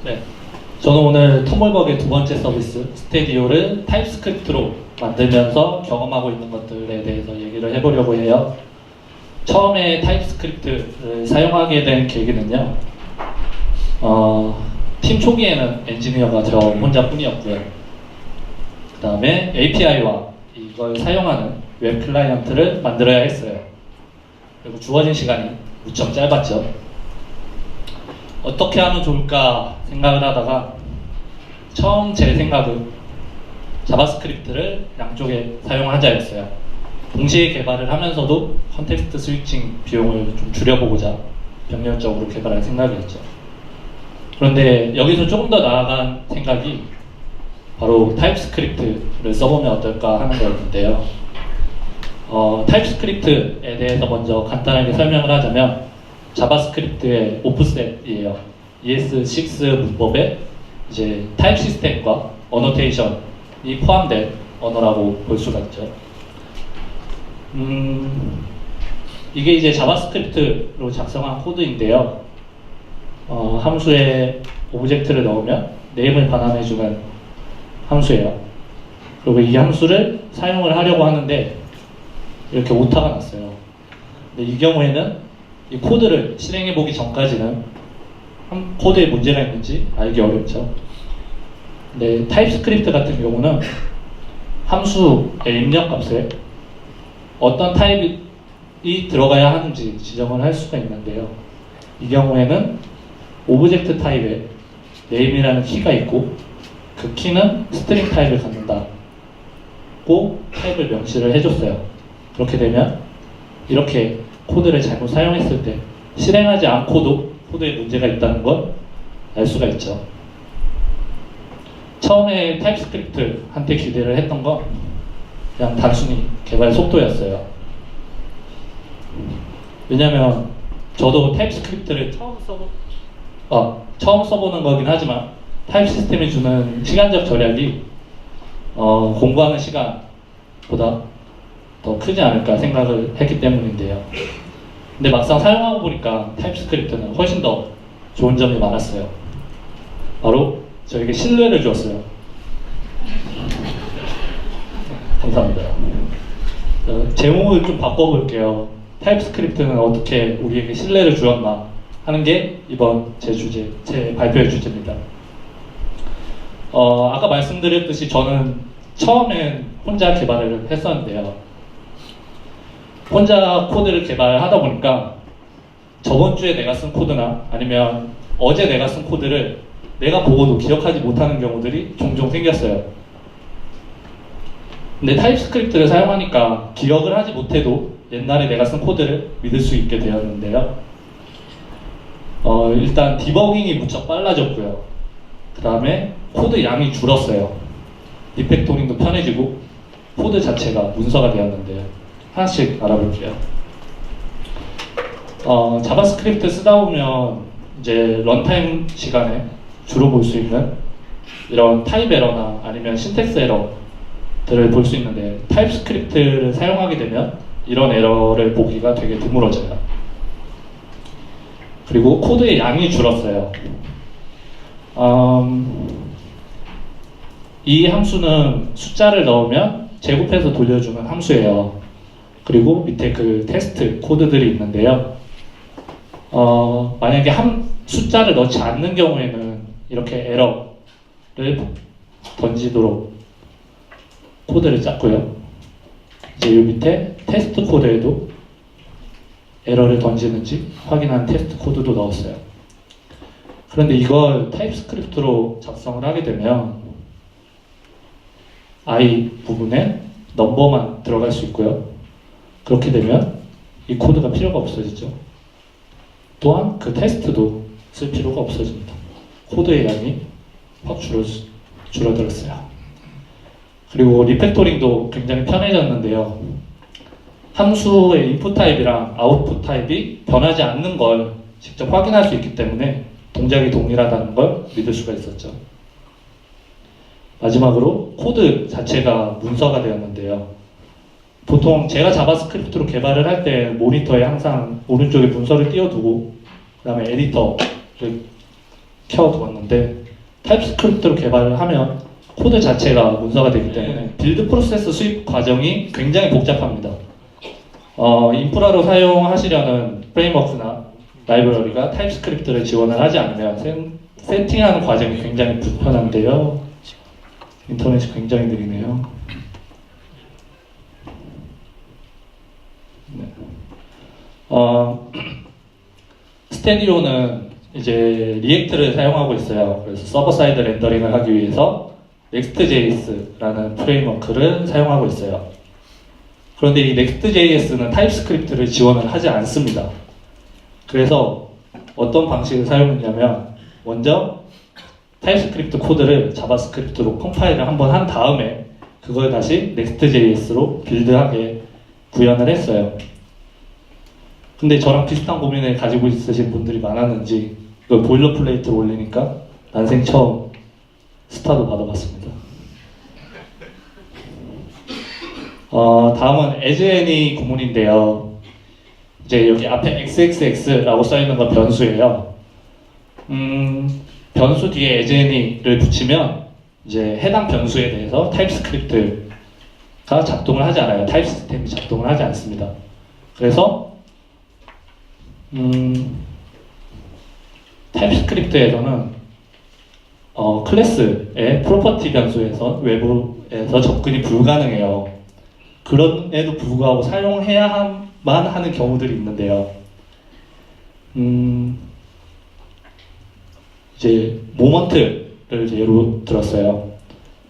네, 저는 오늘 텀블벅의 두 번째 서비스 스테디오를 타입스크립트로 만들면서 경험하고 있는 것들에 대해서 얘기를 해보려고 해요. 처음에 타입스크립트를 사용하게 된 계기는요, 팀 초기에는 엔지니어가 저 혼자뿐이었고요. 그 다음에 API와 이걸 사용하는 웹 클라이언트를 만들어야 했어요. 그리고 주어진 시간이 무척 짧았죠. 어떻게 하면 좋을까 생각을 하다가 처음 제 생각은 자바스크립트를 양쪽에 사용하자였어요. 동시에 개발을 하면서도 컨텍스트 스위칭 비용을 좀 줄여보고자 병렬적으로 개발할 생각이었죠. 그런데 여기서 조금 더 나아간 생각이 바로 타입스크립트를 써보면 어떨까 하는 거였는데요. 타입스크립트에 대해서 먼저 간단하게 설명을 하자면 자바스크립트의 오프셋이에요. ES6 문법에 이제 타입 시스템과 어노테이션이 포함된 언어라고 볼 수가 있죠. 이게 이제 자바스크립트로 작성한 코드인데요. 함수에 오브젝트를 넣으면 네임을 반환해주는 함수예요. 그리고 이 함수를 사용을 하려고 하는데 이렇게 오타가 났어요. 근데 이 경우에는 이 코드를 실행해보기 전까지는 코드에 문제가 있는지 알기 어렵죠. 근데 타입스크립트 같은 경우는 함수의 입력값에 어떤 타입이 들어가야 하는지 지정을 할 수가 있는데요. 이 경우에는 오브젝트 타입에 name이라는 키가 있고 그 키는 스트링 타입을 갖는다고 타입을 명시를 해줬어요. 그렇게 되면 이렇게 코드를 잘못 사용했을 때 실행하지 않고도 코드에 문제가 있다는 걸 알 수가 있죠. 처음에 타입스크립트한테 기대를 했던 건 그냥 단순히 개발 속도였어요. 왜냐면 저도 타입스크립트를 처음 써보는 거긴 하지만 타입 시스템이 주는 시간적 절약이 공부하는 시간보다 더 크지 않을까 생각을 했기 때문인데요. 근데 막상 사용하고 보니까 타입스크립트는 훨씬 더 좋은 점이 많았어요. 바로 저에게 신뢰를 주었어요. 감사합니다. 제목을 좀 바꿔볼게요. 타입스크립트는 어떻게 우리에게 신뢰를 주었나 하는 게 이번 제 발표의 주제입니다. 아까 말씀드렸듯이 저는 처음엔 혼자 개발을 했었는데요. 혼자 코드를 개발하다 보니까 저번 주에 내가 쓴 코드나 아니면 어제 내가 쓴 코드를 내가 보고도 기억하지 못하는 경우들이 종종 생겼어요. 근데 타입스크립트를 사용하니까 기억을 하지 못해도 옛날에 내가 쓴 코드를 믿을 수 있게 되었는데요. 일단 디버깅이 무척 빨라졌고요. 그 다음에 코드 양이 줄었어요. 리팩토링도 편해지고 코드 자체가 문서가 되었는데요. 하나씩 알아볼게요. 자바스크립트 쓰다 보면 이제 런타임 시간에 주로 볼 수 있는 이런 타입 에러나 아니면 신텍스 에러들을 볼 수 있는데 타입스크립트를 사용하게 되면 이런 에러를 보기가 되게 드물어져요. 그리고 코드의 양이 줄었어요. 이 함수는 숫자를 넣으면 제곱해서 돌려주는 함수예요. 그리고 밑에 그 테스트 코드들이 있는데요. 만약에 숫자를 넣지 않는 경우에는 이렇게 에러를 던지도록 코드를 짰고요. 이제 이 밑에 테스트 코드에도 에러를 던지는지 확인하는 테스트 코드도 넣었어요. 그런데 이걸 타입스크립트로 작성을 하게 되면 i 부분에 넘버만 들어갈 수 있고요. 그렇게 되면 이 코드가 필요가 없어지죠. 또한 그 테스트도 쓸 필요가 없어집니다. 코드의 양이 확 줄어들었어요. 그리고 리팩토링도 굉장히 편해졌는데요. 함수의 인풋 타입이랑 아웃풋 타입이 변하지 않는 걸 직접 확인할 수 있기 때문에 동작이 동일하다는 걸 믿을 수가 있었죠. 마지막으로 코드 자체가 문서가 되었는데요. 보통 제가 자바스크립트로 개발을 할 때 모니터에 항상 오른쪽에 문서를 띄워두고 그 다음에 에디터를 켜두었는데 타입스크립트로 개발을 하면 코드 자체가 문서가 되기 때문에 빌드 프로세스 수립 과정이 굉장히 복잡합니다. 인프라로 사용하시려는 프레임워크나 라이브러리가 타입스크립트를 지원을 하지 않으면 세팅하는 과정이 굉장히 불편한데요. 인터넷이 굉장히 느리네요. 네. 스테디오는 이제 리액트를 사용하고 있어요. 그래서 서버 사이드 렌더링을 하기 위해서 Next.js라는 프레임워크를 사용하고 있어요. 그런데 이 Next.js는 타입스크립트를 지원을 하지 않습니다. 그래서 어떤 방식을 사용했냐면 먼저 타입스크립트 코드를 자바스크립트로 컴파일을 한번 한 다음에 그걸 다시 Next.js로 빌드하게 구현을 했어요. 근데 저랑 비슷한 고민을 가지고 있으신 분들이 많았는지 이걸 보일러플레이트로 올리니까 난생 처음 스타도 받아봤습니다. 다음은 asAny 구문인데요. 이제 여기 앞에 xxx라고 써있는 건 변수예요. 변수 뒤에 asAny를 붙이면 이제 해당 변수에 대해서 타입스크립트가 작동을 하지 않아요. 타입 시스템이 작동을 하지 않습니다. 그래서 타입스크립트에서는 클래스의 프로퍼티 변수에서 외부에서 접근이 불가능해요. 그럼에도 불구하고 사용해야만 하는 경우들이 있는데요. 이제 모먼트를 예로 들었어요.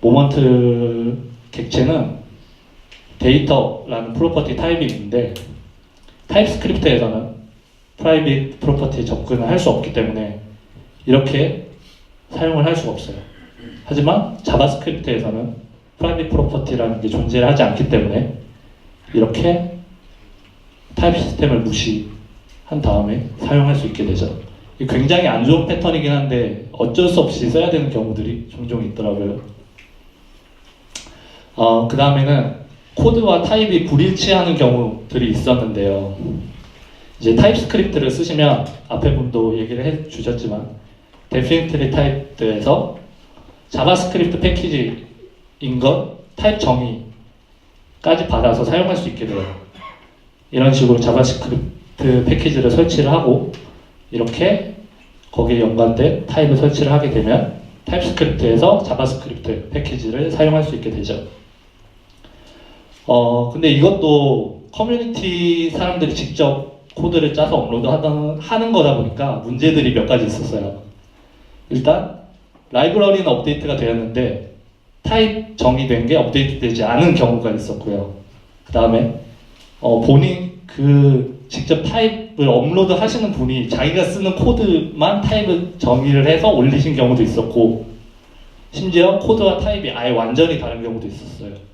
모먼트 객체는 데이터라는 프로퍼티 타입이 있는데 타입스크립트에서는 프라이빗 프로퍼티에 접근을 할 수 없기 때문에 이렇게 사용을 할 수가 없어요. 하지만 자바스크립트에서는 프라이빗 프로퍼티라는 게 존재를 하지 않기 때문에 이렇게 타입 시스템을 무시한 다음에 사용할 수 있게 되죠. 굉장히 안 좋은 패턴이긴 한데 어쩔 수 없이 써야 되는 경우들이 종종 있더라고요. 그 다음에는 코드와 타입이 불일치하는 경우들이 있었는데요. 이제 타입스크립트를 쓰시면 앞에 분도 얘기를 해주셨지만 definitely typed에서 자바스크립트 패키지인 것 타입 정의까지 받아서 사용할 수 있게 돼요. 이런 식으로 자바스크립트 패키지를 설치를 하고 이렇게 거기에 연관된 타입을 설치를 하게 되면 타입스크립트에서 자바스크립트 패키지를 사용할 수 있게 되죠. 근데 이것도 커뮤니티 사람들이 직접 코드를 짜서 업로드 하는 거다 보니까 문제들이 몇 가지 있었어요. 일단 라이브러리는 업데이트가 되었는데 타입 정의된 게 업데이트 되지 않은 경우가 있었고요. 그 다음에 본인 직접 타입을 업로드 하시는 분이 자기가 쓰는 코드만 타입을 정의를 해서 올리신 경우도 있었고 심지어 코드와 타입이 아예 완전히 다른 경우도 있었어요.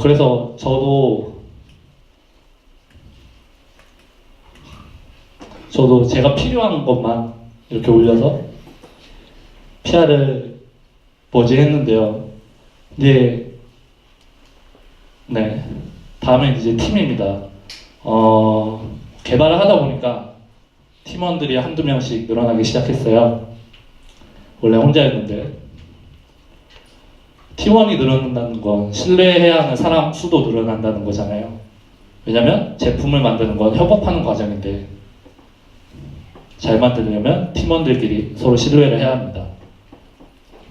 그래서 저도 제가 필요한 것만 이렇게 올려서 PR을 했는데요. 이제 네, 다음엔 이제 팀입니다. 개발을 하다 보니까 팀원들이 한두 명씩 늘어나기 시작했어요. 원래 혼자였는데 팀원이 늘어난다는 건 신뢰해야 하는 사람 수도 늘어난다는 거잖아요. 왜냐면 제품을 만드는 건 협업하는 과정인데 잘 만들려면 팀원들끼리 서로 신뢰를 해야 합니다.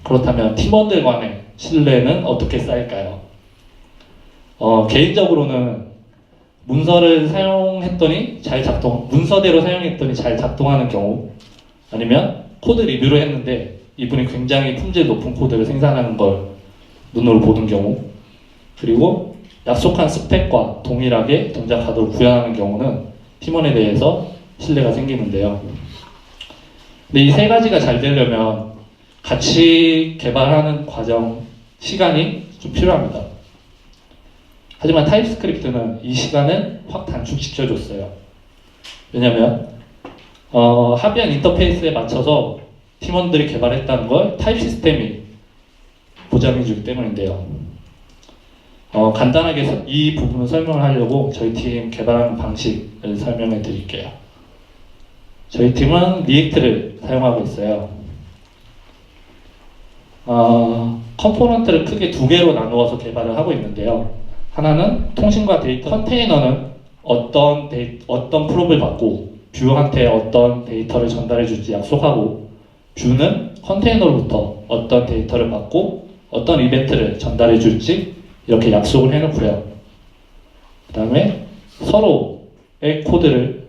그렇다면 팀원들 간의 신뢰는 어떻게 쌓일까요? 개인적으로는 문서대로 사용했더니 잘 작동하는 경우, 아니면 코드 리뷰를 했는데 이분이 굉장히 품질 높은 코드를 생산하는 걸 눈으로 보는 경우, 그리고 약속한 스펙과 동일하게 동작하도록 구현하는 경우는 팀원에 대해서 신뢰가 생기는데요. 근데 이 세 가지가 잘 되려면 같이 개발하는 과정, 시간이 좀 필요합니다. 하지만 타입스크립트는 이 시간을 확 단축시켜줬어요. 왜냐면 합의한 인터페이스에 맞춰서 팀원들이 개발했다는 걸 타입 시스템이 보장해주기 때문인데요. 간단하게 이 부분을 설명을 하려고 저희 팀 개발하는 방식을 설명해 드릴게요. 저희 팀은 리액트를 사용하고 있어요. 컴포넌트를 크게 두 개로 나누어서 개발을 하고 있는데요. 하나는 통신과 데이터, 컨테이너는 어떤 프롭을 받고 뷰한테 어떤 데이터를 전달해 줄지 약속하고, 뷰는 컨테이너로부터 어떤 데이터를 받고 어떤 이벤트를 전달해 줄지 이렇게 약속을 해놓고요. 그 다음에 서로의 코드를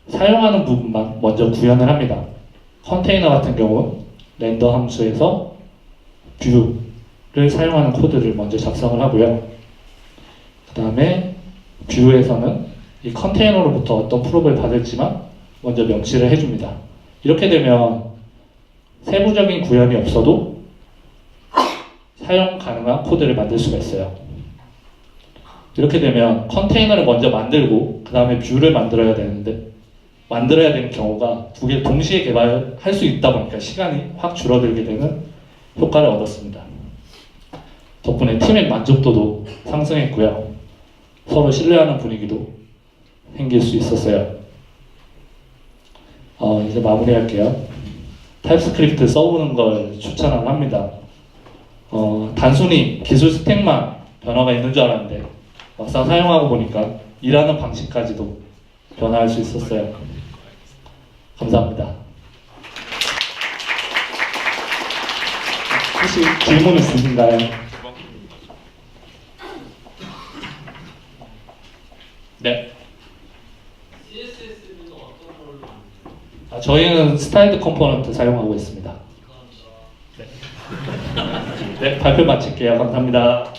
사용하는 부분만 먼저 구현을 합니다. 컨테이너 같은 경우는 렌더 함수에서 뷰를 사용하는 코드를 먼저 작성을 하고요. 그 다음에 뷰에서는 이 컨테이너로부터 어떤 프롭을 받을지만 먼저 명시를 해줍니다. 이렇게 되면 세부적인 구현이 없어도 사용 가능한 코드를 만들 수가 있어요. 이렇게 되면 컨테이너를 먼저 만들고 그 다음에 뷰를 만들어야 되는 경우가 두 개 동시에 개발할 수 있다 보니까 시간이 확 줄어들게 되는 효과를 얻었습니다. 덕분에 팀의 만족도도 상승했고요. 서로 신뢰하는 분위기도 생길 수 있었어요. 이제 마무리할게요. 타입스크립트 써보는 걸 추천합니다. 단순히 기술 스택만 변화가 있는 줄 알았는데 막상 사용하고 보니까 일하는 방식까지도 변화할 수 있었어요. 감사합니다. 혹시 질문 있으신가요? 네. CSS는 어떤 걸로? 저희는 스타일드 컴포넌트 사용하고 있습니다. 네, 발표 마칠게요. 감사합니다.